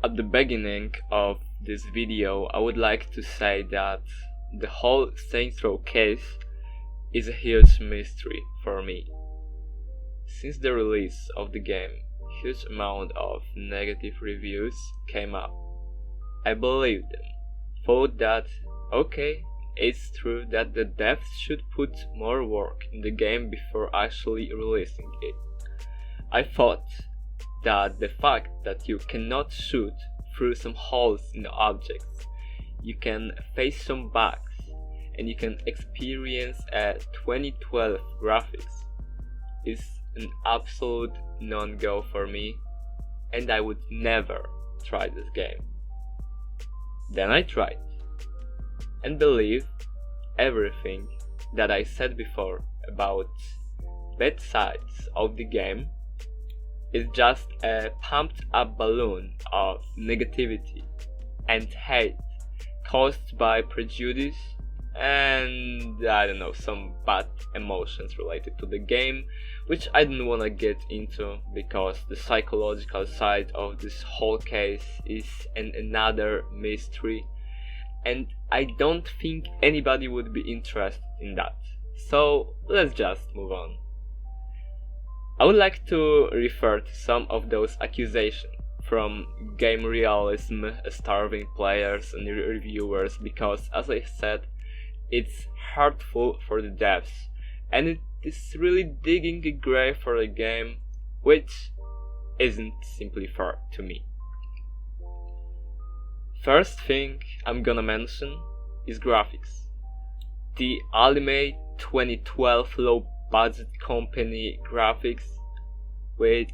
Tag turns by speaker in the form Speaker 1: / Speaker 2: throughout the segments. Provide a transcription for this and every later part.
Speaker 1: At the beginning of this video, I would like to say that the whole Saints Row case is a huge mystery for me. Since the release of the game, huge amount of negative reviews came up. I believed them, thought that okay, it's true that the devs should put more work in the game before actually releasing it. I thought that the fact that you cannot shoot through some holes in the objects, you can face some bugs, and you can experience a 2012 graphics is an absolute non-go for me, and I would never try this game. Then I tried, and believe everything that I said before about bad sides of the game is just a pumped up balloon of negativity and hate caused by prejudice and I don't know, some bad emotions related to the game, which I don't wanna get into because the psychological side of this whole case is another mystery, and I don't think anybody would be interested in that. So let's just move on. I would like to refer to some of those accusations from game realism, starving players and reviewers because, as I said, it's hurtful for the devs and it is really digging a grave for the game, which isn't simply fair to me. First thing I'm gonna mention is graphics. The ultimate 2012 low budget company graphics, which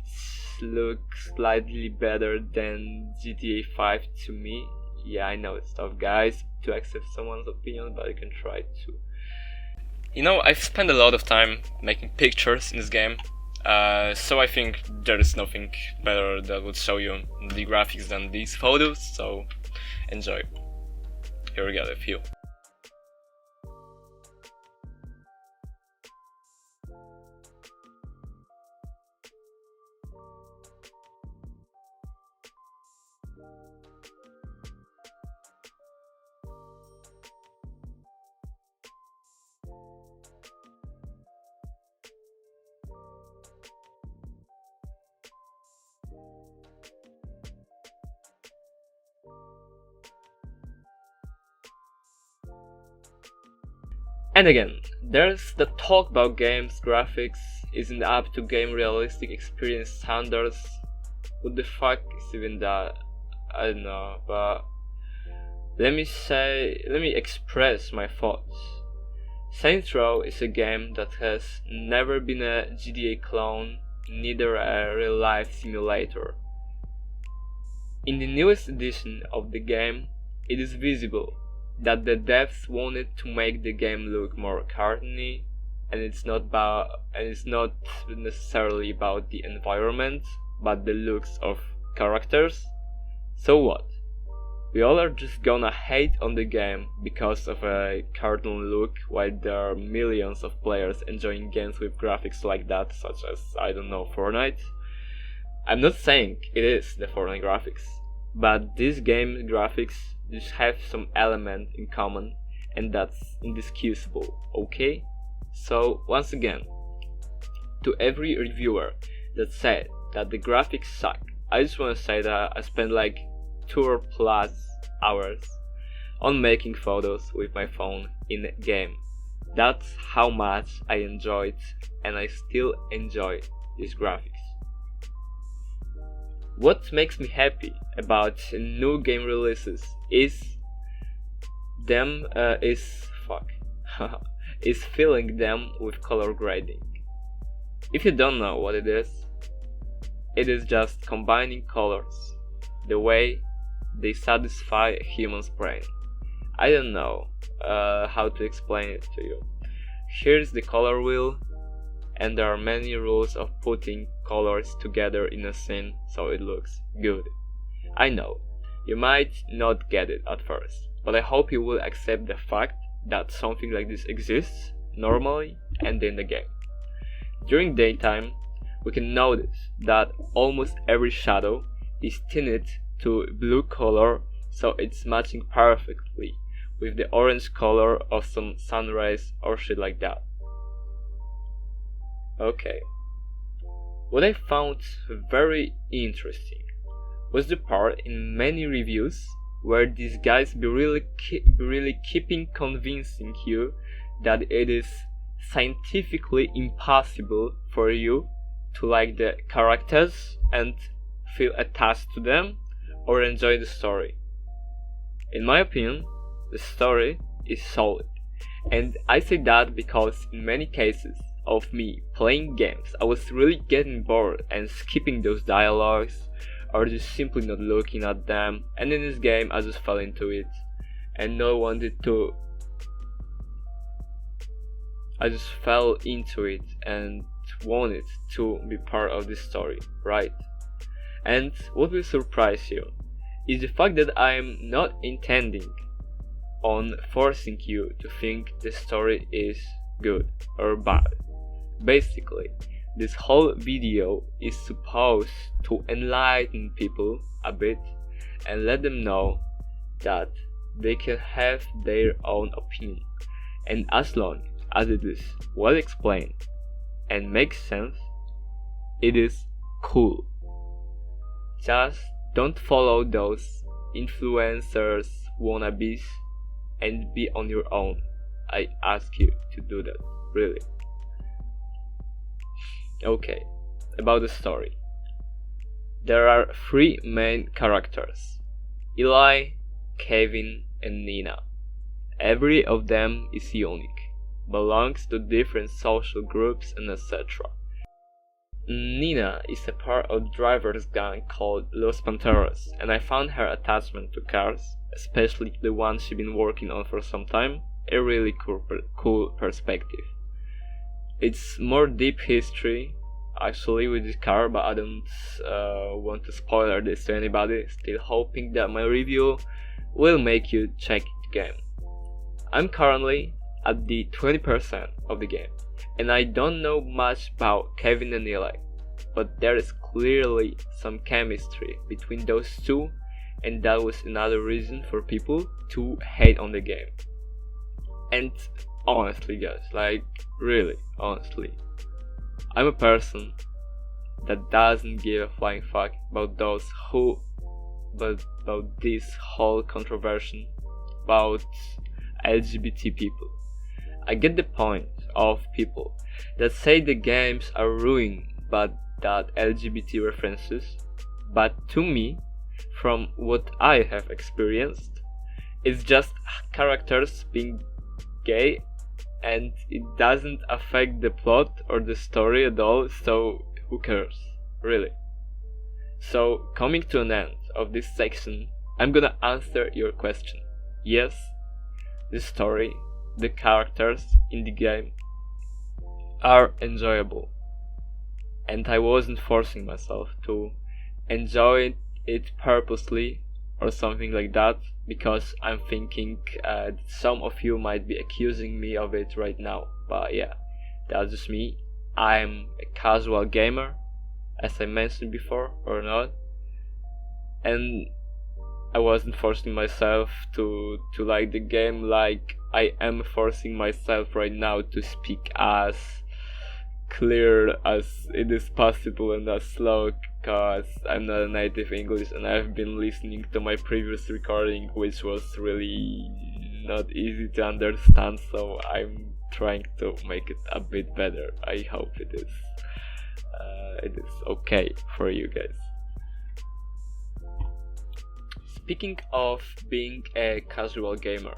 Speaker 1: looks slightly better than GTA 5 to me. Yeah, I know it's tough, guys, to accept someone's opinion, but I can try to. You know, I've spent a lot of time making pictures in this game, so I think there is nothing better that would show you the graphics than these photos, so enjoy. Here we got a few. And again, there's the talk about games graphics isn't up to game realistic experience standards. What the fuck is even that? I don't know, but let me express my thoughts. Saints Row is a game that has never been a GTA clone, neither a real life simulator. In the newest edition of the game, it is visible that the devs wanted to make the game look more cartoony, and it's not necessarily about the environment, but the looks of characters. So what? We all are just gonna hate on the game because of a cartoon look, while there are millions of players enjoying games with graphics like that, such as, I don't know, Fortnite? I'm not saying it is the Fortnite graphics, but this game graphics just have some element in common, and that's indisputable, okay? So once again, to every reviewer that said that the graphics suck, I just wanna say that I spent like 2 or plus hours on making photos with my phone in the game. That's how much I enjoyed, and I still enjoy these graphics. What makes me happy about new game releases is filling them with color grading. If you don't know what it is just combining colors the way they satisfy a human's brain. I don't know how to explain it to you. Here's the color wheel, and there are many rules of putting colors together in a scene so it looks good. I know, you might not get it at first, but I hope you will accept the fact that something like this exists normally and in the game. During daytime, we can notice that almost every shadow is tinted to blue color, so it's matching perfectly with the orange color of some sun rays or shit like that. Okay. What I found very interesting was the part in many reviews where these guys be really keeping convincing you that it is scientifically impossible for you to like the characters and feel attached to them or enjoy the story. In my opinion, the story is solid, and I say that because in many cases of me playing games, I was really getting bored and skipping those dialogues or just simply not looking at them, and in this game I just fell into it and I just fell into it and wanted to be part of this story, right? And what will surprise you is the fact that I am not intending on forcing you to think the story is good or bad. Basically, this whole video is supposed to enlighten people a bit and let them know that they can have their own opinion, and as long as it is well explained and makes sense, it is cool. Just don't follow those influencers wannabes and be on your own. I ask you to do that, really. Okay, about the story. There are three main characters: Eli, Kevin, and Neenah. Every of them is unique, belongs to different social groups, and etc. Neenah is a part of driver's gang called Los Panteros, and I found her attachment to cars, especially the one she's been working on for some time, a really cool perspective. It's more deep history actually with this car, but I don't want to spoiler this to anybody. Still hoping that my review will make you check the game. I'm currently at the 20% of the game, and I don't know much about Kevin and Eli, but there is clearly some chemistry between those two, and that was another reason for people to hate on the game. And honestly guys, like really honestly, I'm a person that doesn't give a flying fuck about this whole controversy about LGBT people. I get the point of people that say the games are ruined by that LGBT references, but to me, from what I have experienced, it's just characters being gay, and it doesn't affect the plot or the story at all, so who cares, really? So, coming to an end of this section, I'm gonna answer your question. Yes, the story, the characters in the game are enjoyable, and I wasn't forcing myself to enjoy it purposely or something like that, because I'm thinking some of you might be accusing me of it right now. But yeah, that's just me. I'm a casual gamer, as I mentioned before, or not, and I wasn't forcing myself to like the game like I am forcing myself right now to speak as clear as it is possible and as slow, cause I'm not a native English and I've been listening to my previous recording, which was really not easy to understand, so I'm trying to make it a bit better. I hope it is okay for you guys. Speaking of being a casual gamer,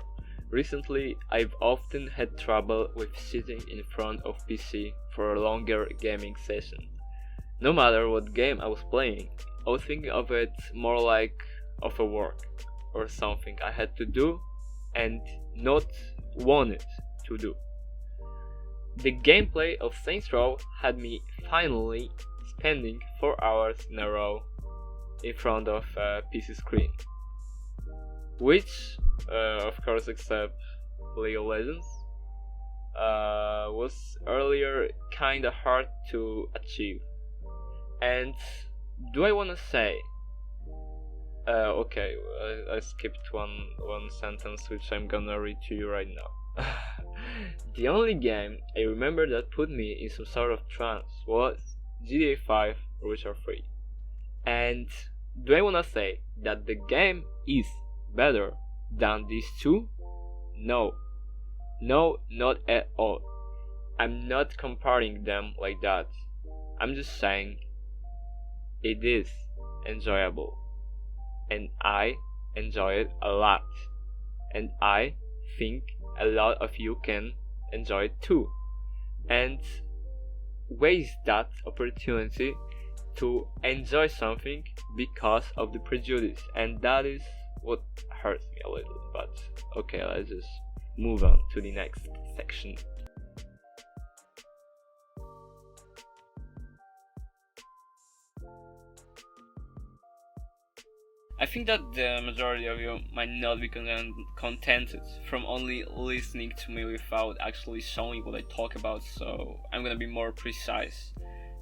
Speaker 1: recently I've often had trouble with sitting in front of PC for a longer gaming session. No matter what game I was playing, I was thinking of it more like of a work or something I had to do and not wanted to do. The gameplay of Saints Row had me finally spending 4 hours in a row in front of a PC screen, which, of course, except League of Legends, was earlier kinda hard to achieve. And do I wanna say Okay, I skipped one sentence which I'm gonna read to you right now. The only game I remember that put me in some sort of trance was GTA 5 Witcher 3. And do I wanna say that the game is better than these two? No. No, not at all. I'm not comparing them like that. I'm just saying it is enjoyable. And I enjoy it a lot. And I think a lot of you can enjoy it too. And waste that opportunity to enjoy something because of the prejudice, and that is what hurts me a little. But okay, let's just move on to the next section. I think that the majority of you might not be contented from only listening to me without actually showing what I talk about, so I'm gonna be more precise.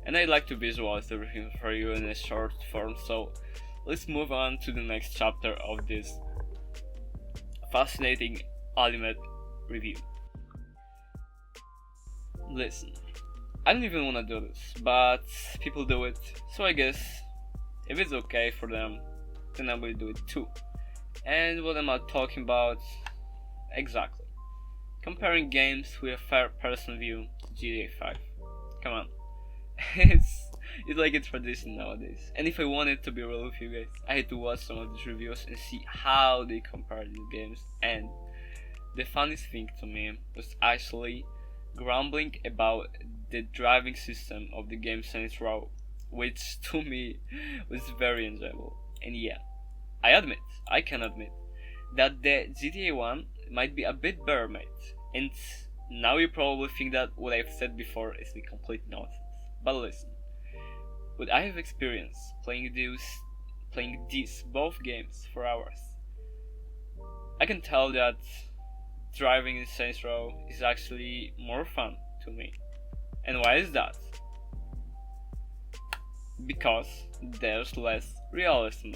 Speaker 1: And I'd like to visualize everything for you in a short form, so let's move on to the next chapter of this fascinating ultimate review. Listen, I don't even wanna do this, but people do it, so I guess if it's okay for them, then I will do it too. And what am I talking about? Exactly. Comparing games with a third-person view to GTA 5. Come on. it's like a tradition nowadays. And if I wanted to be real with you guys, I had to watch some of these reviews and see how they compare these games. And the funniest thing to me was actually grumbling about the driving system of the game Saints Row, which to me was very enjoyable. And yeah, I can admit that the GTA 1 might be a bit better made, and now you probably think that what I've said before is the complete nonsense. But listen, what I have experienced playing these both games for hours, I can tell that driving in Saints Row is actually more fun to me. And why is that? Because there's less realism.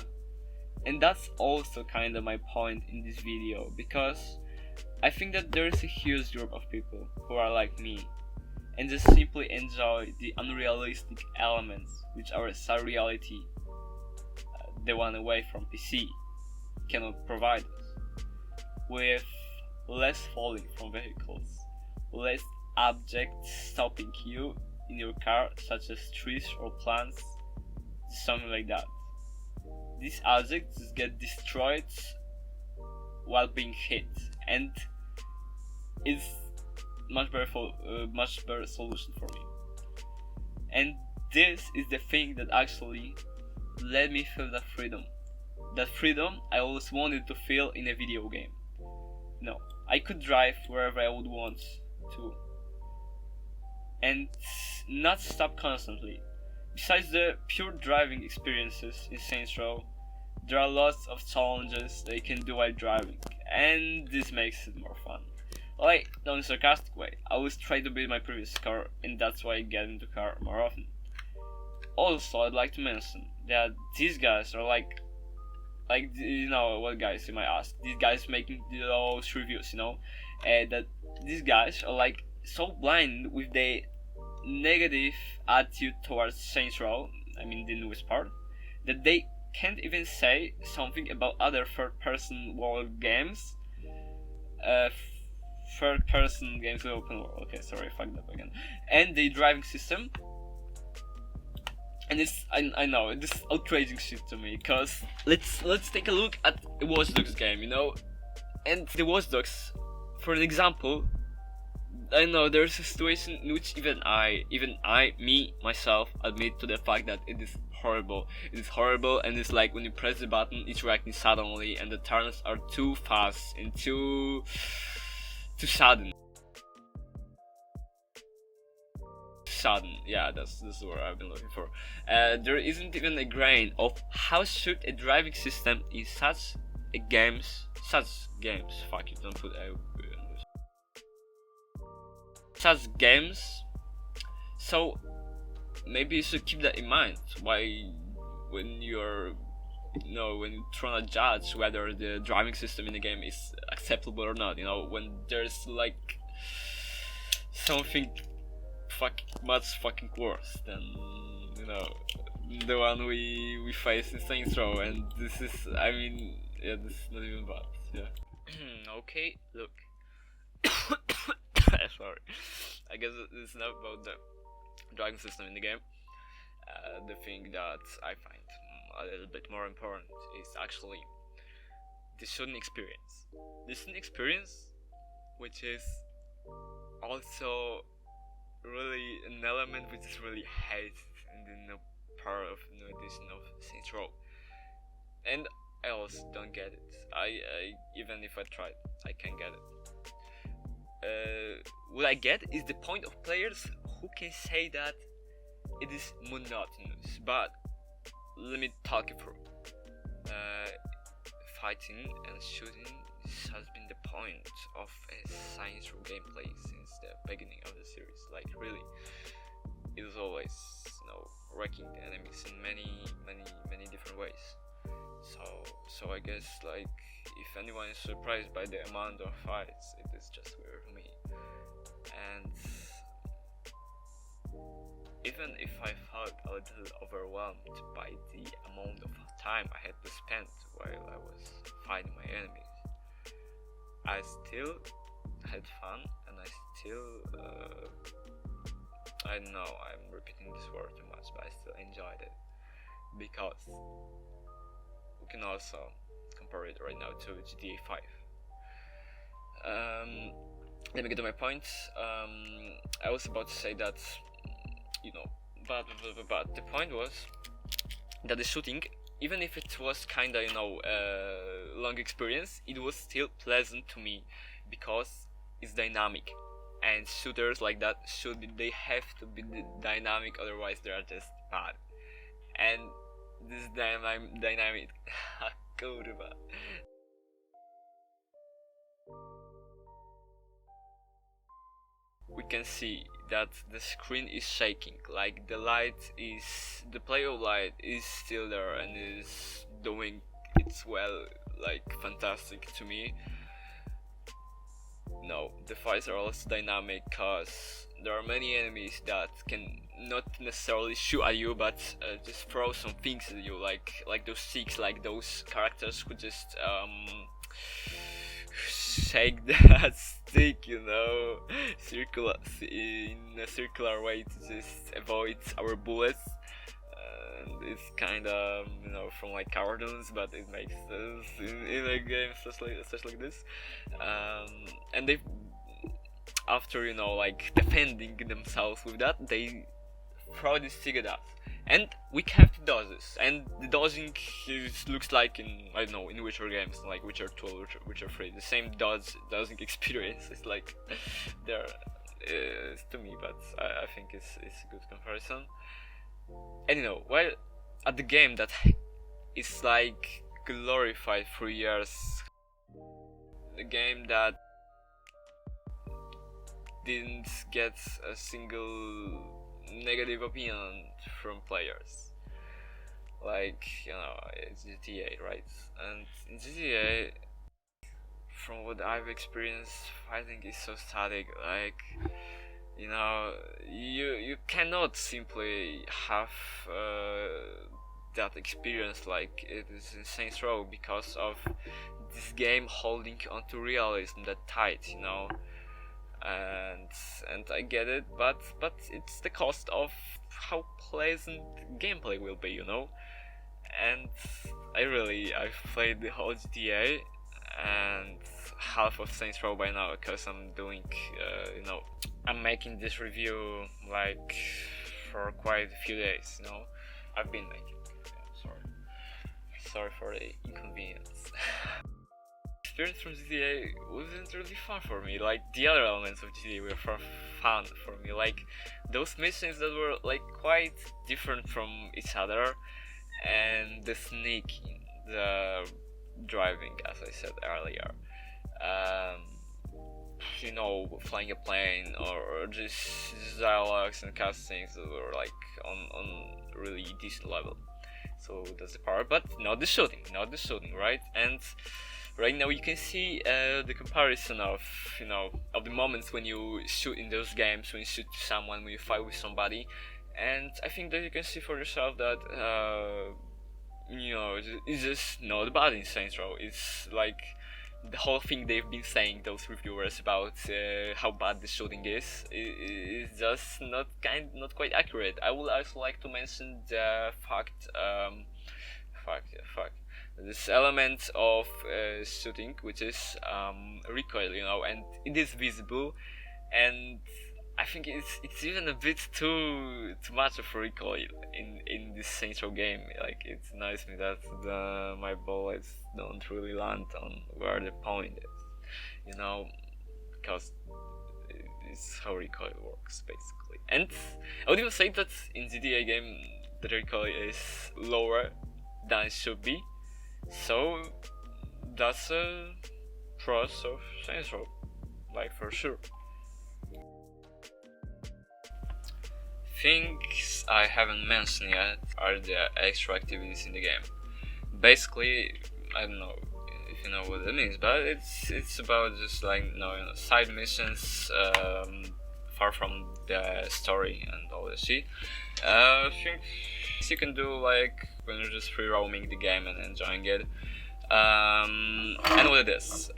Speaker 1: And that's also kinda my point in this video, because I think that there is a huge group of people who are like me and just simply enjoy the unrealistic elements which our seriality, the one away from PC, cannot provide us, with less falling from vehicles, less objects stopping you in your car, such as trees or plants, something like that. These objects just get destroyed while being hit, and it's much better solution for me. And this is the thing that actually let me feel that freedom I always wanted to feel in a video game. No, I could drive wherever I would want to and not stop constantly. Besides the pure driving experiences in Saints Row, there are lots of challenges that you can do while driving, and this makes it more fun. Like, not in a sarcastic way, I always try to beat my previous car, and that's why I get into car more often. Also, I'd like to mention that these guys are like you know what guys you might ask, these guys making those reviews, that these guys are like so blind with the negative attitude towards Saints Row, I mean the newest part, that they can't even say something about other third-person world games, third-person games with open world. Okay, sorry, I fucked up again. And the driving system. And it's I know this is outraging shit to me, cause let's take a look at a Watch Dogs game, and the Watch Dogs, for an example. I know there's a situation in which even I, myself, admit to the fact that it is horrible. It is horrible, and it's like when you press the button, it's reacting suddenly, and the turns are too fast and too sudden. Sudden, yeah, that's the word I've been looking for. There isn't even a grain of how should a driving system in such games. Fuck you, don't put a. Such games, so maybe you should keep that in mind when you're when you're trying to judge whether the driving system in the game is acceptable or not, when there's like something much fucking worse than the one we face in Saints Row, and this is, this is not even bad. Yeah. Okay, look. Sorry. I guess this is enough about the driving system in the game. The thing that I find a little bit more important is actually the shooting experience. The shooting experience, which is also really an element which is really hated in the new part of the new edition of Saints Row, and I also don't get it. I even if I tried, I can't get it. What I get is the point of players who can say that it is monotonous, but let me talk it through. Fighting and shooting has been the point of a Saints Row gameplay since the beginning of the series. Like really, it was always wrecking the enemies in many different ways. So I guess like if anyone is surprised by the amount of fights, it is just weird for me. And even if I felt a little overwhelmed by the amount of time I had to spend while I was fighting my enemies, I still had fun, and I still I know I'm repeating this word too much, but I still enjoyed it, because we can also compare it right now to GTA 5. Let me get to my point. I was about to say that but the point was that the shooting, even if it was kinda long experience, it was still pleasant to me because it's dynamic, and shooters like that they have to be dynamic, otherwise they are just bad. And this dynamic kurwa. We can see that the screen is shaking, like the player light is still there and is doing its well, like fantastic to me. No, the fights are also dynamic because there are many enemies that can not necessarily shoot at you, but just throw some things at you, like those sticks, like those characters who just shake that stick, circular in a circular way to just avoid our bullets. And it's kind of from like cartoons, but it makes sense in a game such like this. And they, after like defending themselves with that, they throw this stick at us, and we have to dodge this. And the dodging looks like in in Witcher games, like Witcher 2 or Witcher 3, the same dodging experience. It's like there to me, but I think it's a good comparison. And while at the game that is like glorified for years, the game that didn't get a single negative opinion from players, like it's GTA, right? And in GTA, from what I've experienced, fighting is so static, like you cannot simply have that experience like it is in Saints Row, because of this game holding onto realism that tight, and I get it, but it's the cost of how pleasant gameplay will be, And I've played the whole GTA and half of Saints Row by now, because I'm doing I'm making this review like for quite a few days. I've been making sorry for the inconvenience. Experience from GTA wasn't really fun for me. Like the other elements of GTA were fun for me, like those missions that were like quite different from each other, and the sneaking, the driving, as I said earlier, flying a plane, or just dialogues and cutscenes that were like on really decent level. So that's the part, but not the shooting, right? And right now you can see the comparison of of the moments when you shoot in those games, when you shoot someone, when you fight with somebody, and I think that you can see for yourself that it's just not bad in Saints Row. It's like the whole thing they've been saying, those reviewers, about how bad the shooting is just not quite accurate. I would also like to mention the fact this element of shooting, which is recoil, and it is visible, and I think it's even a bit too much of recoil in this Saints Row game. Like, it annoys me that my bullets don't really land on where the point is, because it's how recoil works basically. And I would even say that in GTA game the recoil is lower than it should be, so that's a plus of Saints Row, like, for sure. Things I haven't mentioned yet are the extra activities in the game. Basically, I don't know if you know what it means, but it's about just like side missions, far from the story and all that shit. Things you can do like when you're just free roaming the game and enjoying it. And what it is.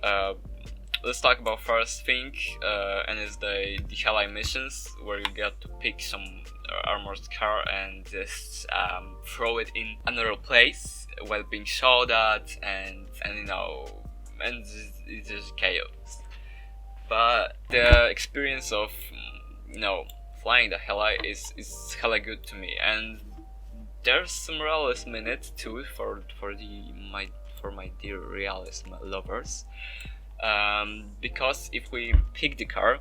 Speaker 1: Let's talk about first thing, and it's the Helleye missions, where you get to pick some armored car and just throw it in another place while being shot at, and it's just chaos. But the experience of flying the Helleye is hella good to me, and there's some realism in it too for my dear realism lovers. Because if we pick the car,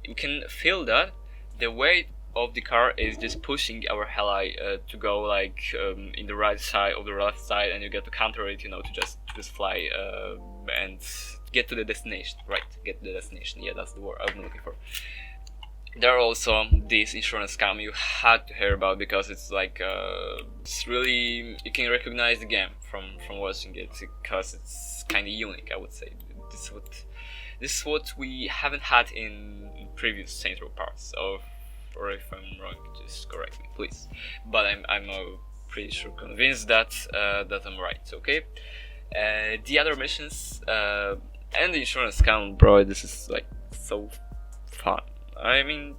Speaker 1: you can feel that the weight of the car is just pushing our Helleye to go like in the right side or the left side, and you get to counter it, to just fly and get to the destination. Right, get to the destination. Yeah, that's the word I'm looking for. There are also this insurance scam you had to hear about, because it's like it's really, you can recognize the game from watching it, because it's kind of unique, I would say. This is what we haven't had in previous Saints Row parts. Or if I'm wrong, just correct me, please. But I'm pretty sure convinced that I'm right. Okay. The other missions and the insurance scam, bro. This is like so fun. I mean,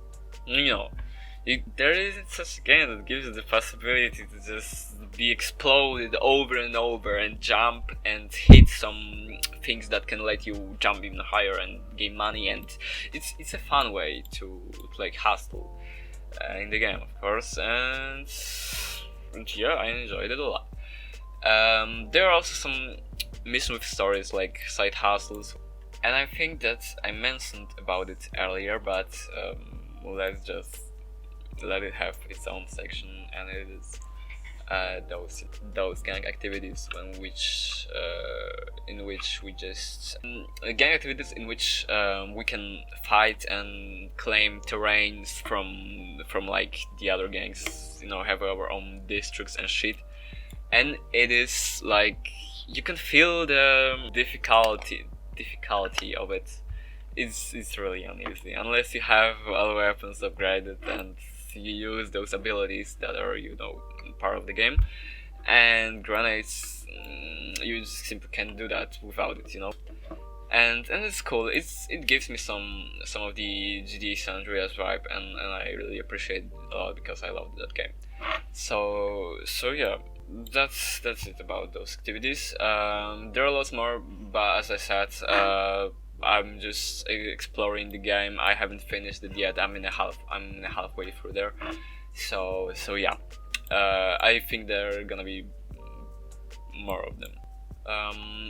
Speaker 1: there isn't such a game that gives you the possibility to just be exploded over and over and jump and hit some things that can let you jump even higher and gain money, and it's a fun way to like hustle in the game, of course, and yeah, I enjoyed it a lot. There are also some missions with stories, like side hustles, and I think that I mentioned about it earlier, but let's just let it have its own section, and it is those gang activities in which we just gang activities in which we can fight and claim terrains from like the other gangs, have our own districts and shit, and it is like you can feel the difficulty of it. It's really uneasy unless you have all weapons upgraded and you use those abilities that are part of the game, and grenades, you just simply can't do that without it, and it's cool. It gives me some of the GTA San Andreas vibe, and I really appreciate it a lot, because I loved that game. So yeah, that's it about those activities. There are lots more, but as I said, I'm just exploring the game. I haven't finished it yet. I'm halfway through there. So yeah, I think there are gonna be more of them.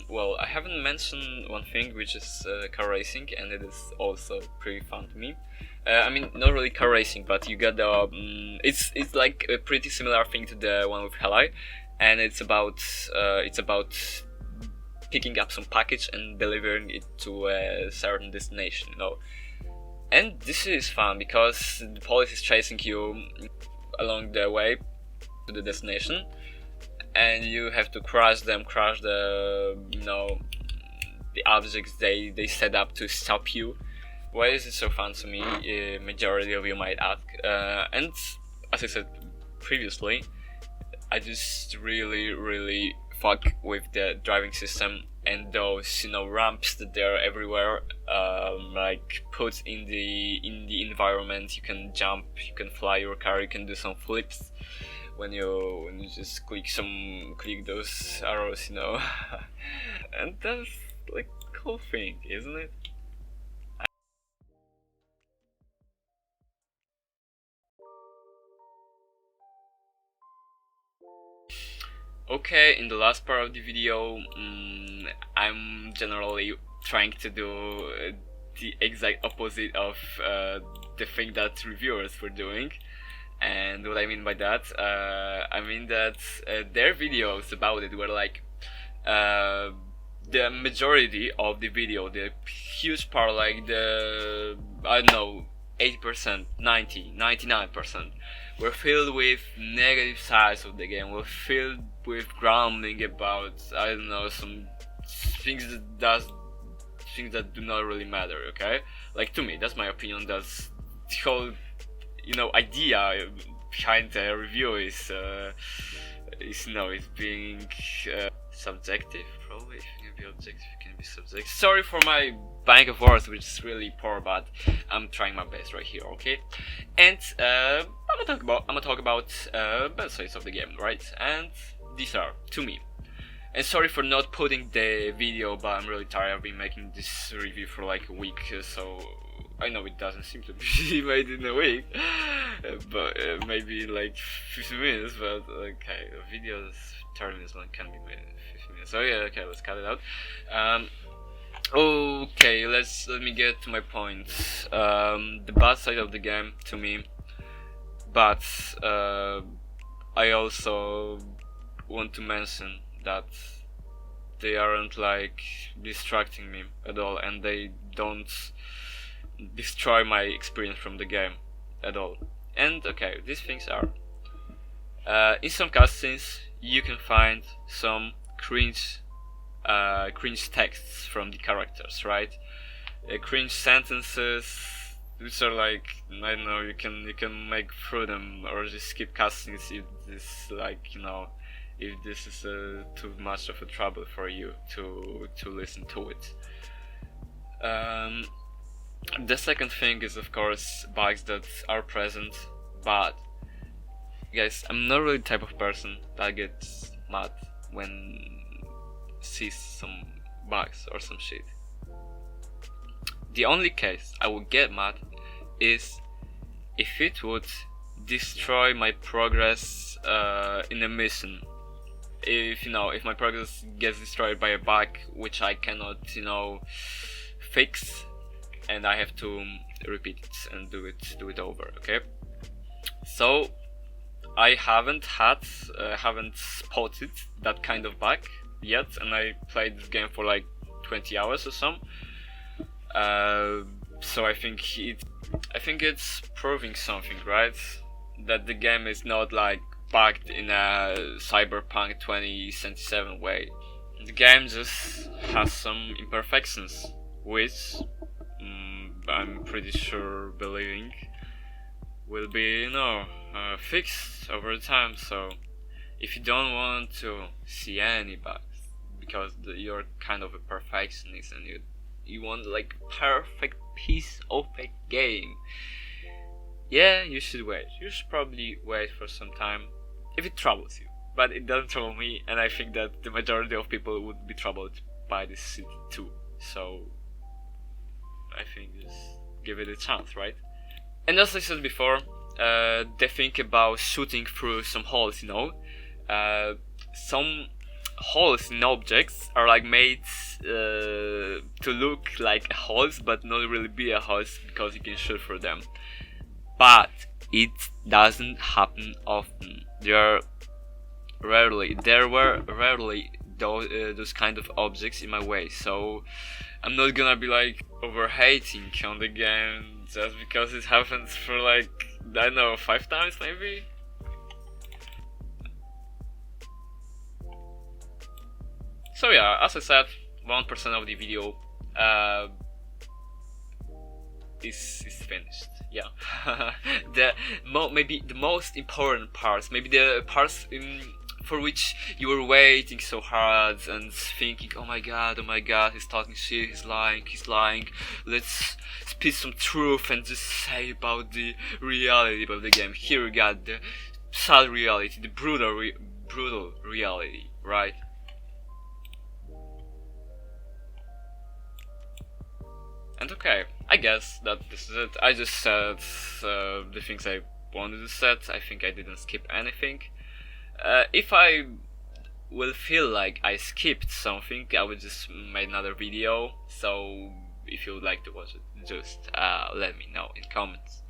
Speaker 1: Well, I haven't mentioned one thing, which is car racing, and it is also pretty fun to me. I mean, not really car racing, but you get the it's like a pretty similar thing to the one with Helleye, and it's about picking up some package and delivering it to a certain destination, And this is fun because the police is chasing you along the way to the destination, and you have to crush them, crush the the objects they set up to stop you. Why is it so fun to me? Majority of you might ask, and as I said previously, I just really fuck with the driving system and those ramps that they're everywhere, like put in the environment. You can jump, you can fly your car, you can do some flips when you just click those arrows, and that's like a cool thing, isn't it? Okay, in the last part of the video, I'm generally trying to do the exact opposite of the thing that reviewers were doing. And what I mean by that, I mean that their videos about it were like the majority of the video, the huge part, like the, I don't know, 80%, 90, 99% were filled with negative sides of the game, were filled with grumbling about, I don't know, some things that do not really matter, okay? Like, to me, that's my opinion. That's the whole idea behind the review is being subjective. Probably, if you can be objective, you can be subjective. Sorry for my bank of words, which is really poor, but I'm trying my best right here, okay? And I'm gonna talk about bad sides of the game, right? And these are, to me. And sorry for not putting the video, but I'm really tired. I've been making this review for like a week, so I know it doesn't seem to be made in a week, but maybe like 50 minutes, but okay, a video's 30 minutes one can be made in 50 minutes, so yeah, okay, let's cut it out. Okay, let me get to my point. The bad side of the game, to me, but I also want to mention that they aren't like distracting me at all, and they don't destroy my experience from the game at all. And okay, these things are in some cutscenes you can find some cringe texts from the characters, right? Cringe sentences which are like, I don't know, you can make through them or just skip cutscenes if this, like, if this is too much of a trouble for you to listen to it. The second thing is, of course, bugs that are present, but guys, I'm not really the type of person that gets mad when sees some bugs or some shit. The only case I would get mad is if it would destroy my progress in a mission. If my progress gets destroyed by a bug which I cannot, fix, and I have to repeat it and do it over, okay? So I haven't spotted that kind of bug yet, and I played this game for like 20 hours or so. So I think it's proving something, right? That the game is not like bugged in a Cyberpunk 2077 way. The game just has some imperfections, which I'm pretty sure believing will be, fixed over time. So if you don't want to see any bugs, because you're kind of a perfectionist and you want like perfect piece of a game, yeah, you should wait. You should probably wait for some time if it troubles you. But it doesn't trouble me, and I think that the majority of people would be troubled by this city too. So I think just give it a chance, right? And as I said before, they think about shooting through some holes, some holes in objects are like made to look like holes but not really be a holes because you can shoot through them. But it doesn't happen often. There were rarely those kind of objects in my way, so I'm not gonna be like overhating on the game just because it happens for like, I don't know, 5 times maybe. So yeah, as I said, 1% of the video is finished. Yeah. Maybe the most important parts, maybe the parts for which you were waiting so hard and thinking, oh my god, he's talking shit, he's lying, let's speak some truth and just say about the reality of the game. Here we got the sad reality, the brutal reality, right? And okay, I guess that this is it. I just said the things I wanted to say. I think I didn't skip anything. If I will feel like I skipped something, I will just make another video. So if you would like to watch it, just let me know in comments.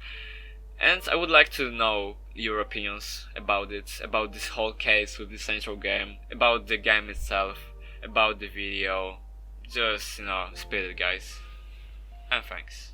Speaker 1: And I would like to know your opinions about it, about this whole case with this intro game, about the game itself, about the video. Just, you know, spill it, guys. And thanks.